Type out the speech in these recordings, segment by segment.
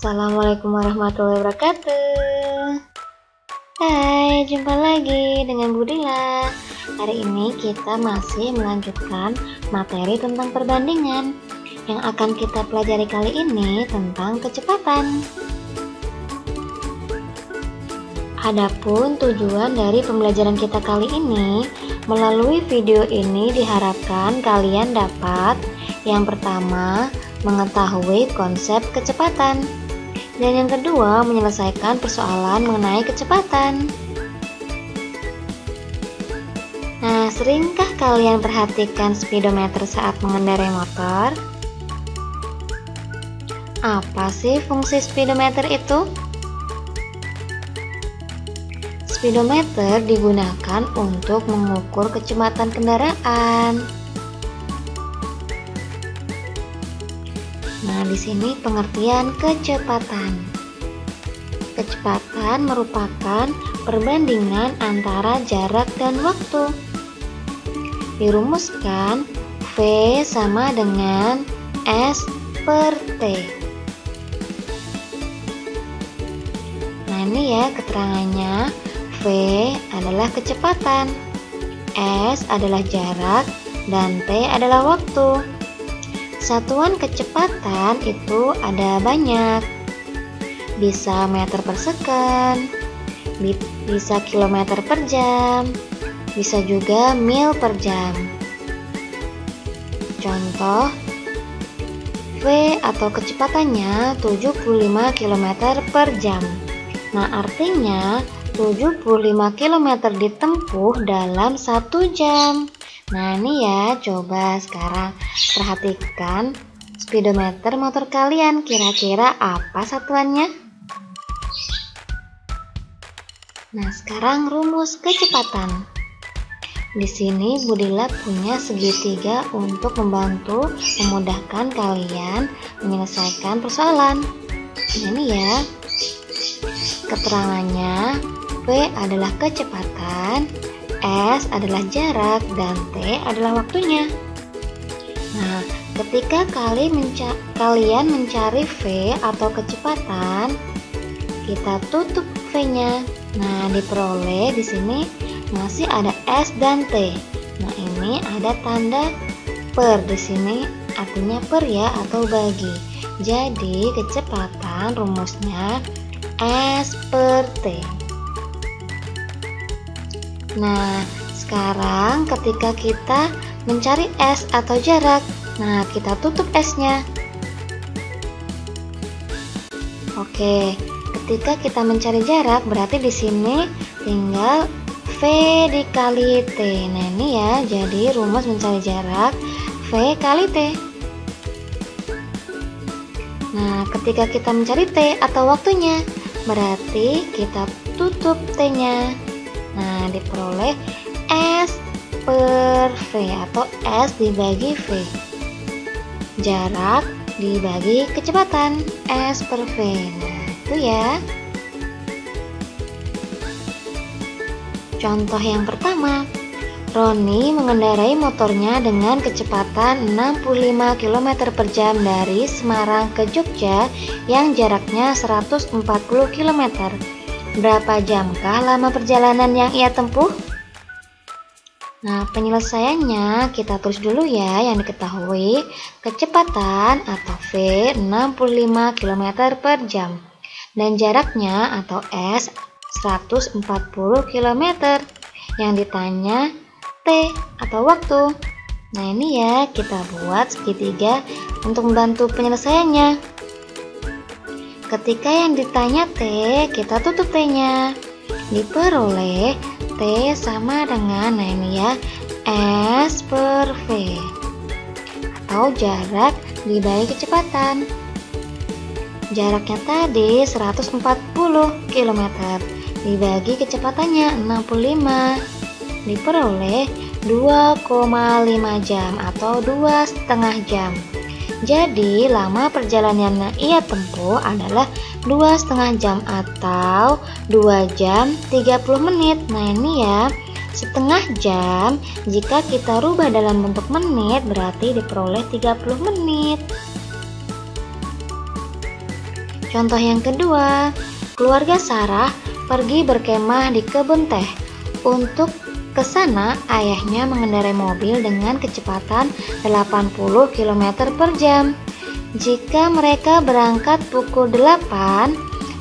Assalamualaikum warahmatullahi wabarakatuh. Hai, jumpa lagi dengan Budila. Hari ini kita masih melanjutkan materi tentang perbandingan. Yang akan kita pelajari kali ini tentang kecepatan. Adapun tujuan dari pembelajaran kita kali ini, melalui video ini diharapkan kalian dapat yang pertama, mengetahui konsep kecepatan. Dan yang kedua, menyelesaikan persoalan mengenai kecepatan. Nah, seringkah kalian perhatikan speedometer saat mengendarai motor? Apa sih fungsi speedometer itu? Speedometer digunakan untuk mengukur kecepatan kendaraan. Nah, di sini pengertian kecepatan. Kecepatan merupakan perbandingan antara jarak dan waktu. Dirumuskan V sama dengan S per T. Nah, ini ya keterangannya. V adalah kecepatan, S adalah jarak, dan T adalah waktu. Satuan kecepatan itu ada banyak, bisa meter per second, bisa kilometer per jam, bisa juga mil per jam. Contoh, V atau kecepatannya 75 km per jam. Nah, artinya 75 km ditempuh dalam 1 jam. Nah, ini ya, coba sekarang perhatikan speedometer motor kalian, kira-kira apa satuannya? Nah, sekarang rumus kecepatan. Di sini Budila punya segitiga untuk membantu memudahkan kalian menyelesaikan persoalan. Nah, ini ya, keterangannya V adalah kecepatan, S adalah jarak, dan T adalah waktunya. Nah, ketika kalian mencari V atau kecepatan, kita tutup V-nya. Nah, diperoleh di sini masih ada S dan T. Nah, ini ada tanda per di sini, artinya per ya atau bagi. Jadi, kecepatan rumusnya S per T. Nah, sekarang ketika kita mencari S atau jarak, nah kita tutup S-nya. Oke, ketika kita mencari jarak berarti di sini tinggal V dikali T. Nah, ini ya, jadi rumus mencari jarak V kali T. Nah, ketika kita mencari T atau waktunya, berarti kita tutup T-nya. Nah, diperoleh S per V atau S dibagi V. Jarak dibagi kecepatan S per V. Nah, itu ya. Contoh yang pertama, Roni mengendarai motornya dengan kecepatan 65 km per jam dari Semarang ke Jogja yang jaraknya 140 km. Berapa jamkah lama perjalanan yang ia tempuh? Nah, penyelesaiannya kita tulis dulu ya yang diketahui. Kecepatan atau V 65 km per jam dan jaraknya atau S 140 km. Yang ditanya T atau waktu. Nah, ini ya kita buat segitiga untuk membantu penyelesaiannya. Ketika yang ditanya T, kita tutup T-nya. Diperoleh T sama dengan, nah ini ya, S per V. Atau jarak dibagi kecepatan. Jaraknya tadi 140 km. Dibagi kecepatannya 65. Diperoleh 2,5 jam atau 2,5 jam. Jadi lama perjalanan yang ia tempuh adalah 2,5 jam atau 2 jam 30 menit. Nah, ini ya, setengah jam jika kita rubah dalam bentuk menit berarti diperoleh 30 menit. Contoh yang kedua, keluarga Sarah pergi berkemah di kebun teh. Untuk ke sana, ayahnya mengendarai mobil dengan kecepatan 80 km per jam. Jika mereka berangkat pukul 8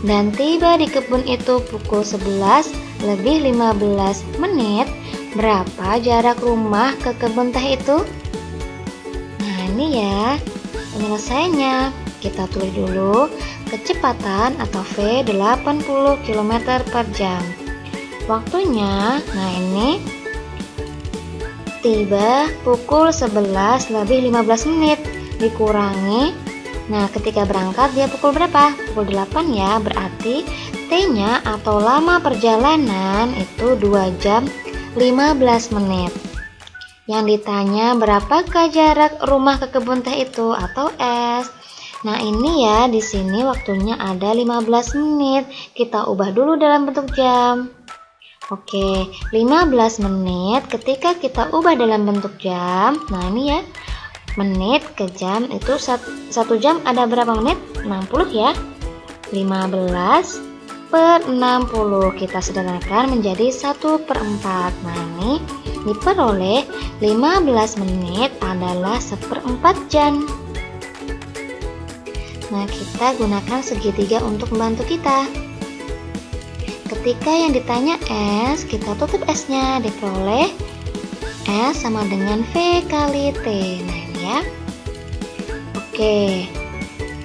dan tiba di kebun itu pukul 11 lebih 15 menit, berapa jarak rumah ke kebun teh itu? Nah, ini ya penyelesaiannya. Kita tulis dulu kecepatan atau V 80 km per jam. Waktunya, nah ini tiba pukul 11 lebih 15 menit dikurangi. Nah, ketika berangkat dia pukul berapa? Pukul 8 ya, berarti T-nya atau lama perjalanan itu 2 jam 15 menit. Yang ditanya berapakah jarak rumah ke kebun teh itu atau S. Nah, ini ya di sini waktunya ada 15 menit. Kita ubah dulu dalam bentuk jam. Oke, 15 menit ketika kita ubah dalam bentuk jam. Nah, ini ya. Menit ke jam itu 1 jam ada berapa menit? 60 ya. 15 per 60 kita sederhanakan menjadi 1/4. Nah, ini diperoleh 15 menit adalah 1/4 jam. Nah, kita gunakan segitiga untuk membantu kita. Ketika yang ditanya S, kita tutup S-nya, diperoleh S sama dengan V kali T. Nah, ini ya. Oke,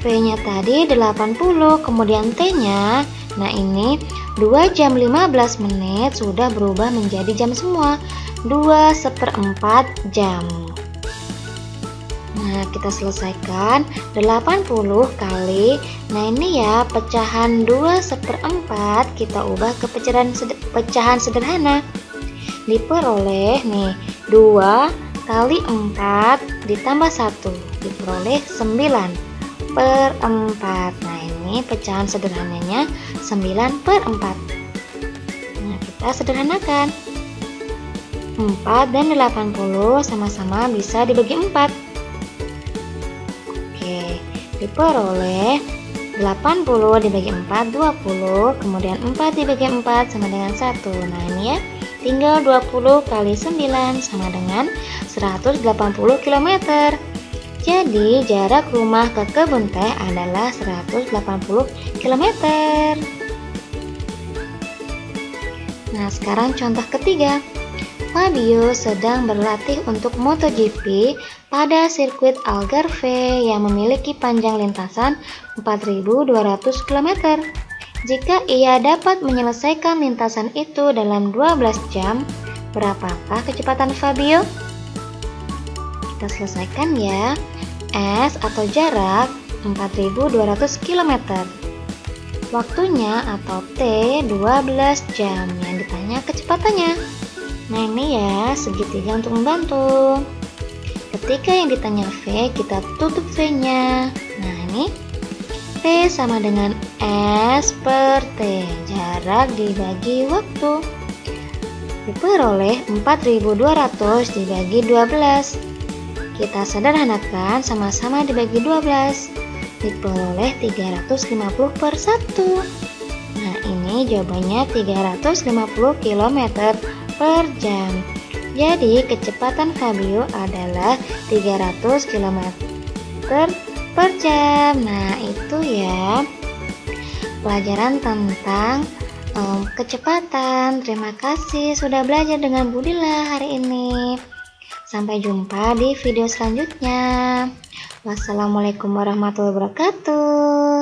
V-nya tadi 80, kemudian T-nya, nah ini 2 jam 15 menit sudah berubah menjadi jam semua, 2/4 jam. Nah, kita selesaikan 80 kali. Nah, ini ya pecahan 2/4 kita ubah ke pecahan sederhana. Diperoleh nih 2 kali 4 ditambah 1 diperoleh 9/4. Nah, ini pecahan sederhananya 9/4. Nah, kita sederhanakan. 4 dan 80 sama-sama bisa dibagi 4. Diperoleh 80 dibagi 4 20, kemudian 4 dibagi 4 sama dengan 1. Nah, ini ya tinggal 20 kali 9 sama dengan 180 km. Jadi jarak rumah ke kebun teh adalah 180 km. Nah, sekarang contoh ketiga. Fabio sedang berlatih untuk MotoGP pada sirkuit Algarve yang memiliki panjang lintasan 4.200 km. Jika ia dapat menyelesaikan lintasan itu dalam 12 jam, berapakah kecepatan Fabio? Kita selesaikan ya. S atau jarak 4.200 km. Waktunya atau T 12 jam. Yang ditanya kecepatannya. Nah, ini ya segitiga untuk membantu. Ketika yang ditanya V, kita tutup V-nya. Nah, ini V sama dengan S per T, jarak dibagi waktu. Diperoleh 4.200 dibagi 12. Kita sederhanakan, sama-sama dibagi 12. Diperoleh 350/1. Nah, ini jawabannya 350 km per jam. Jadi kecepatan Fabio adalah 300 km per jam. Nah, itu ya pelajaran tentang kecepatan. Terima kasih sudah belajar dengan Budila hari ini. Sampai jumpa di video selanjutnya. Wassalamualaikum warahmatullahi wabarakatuh.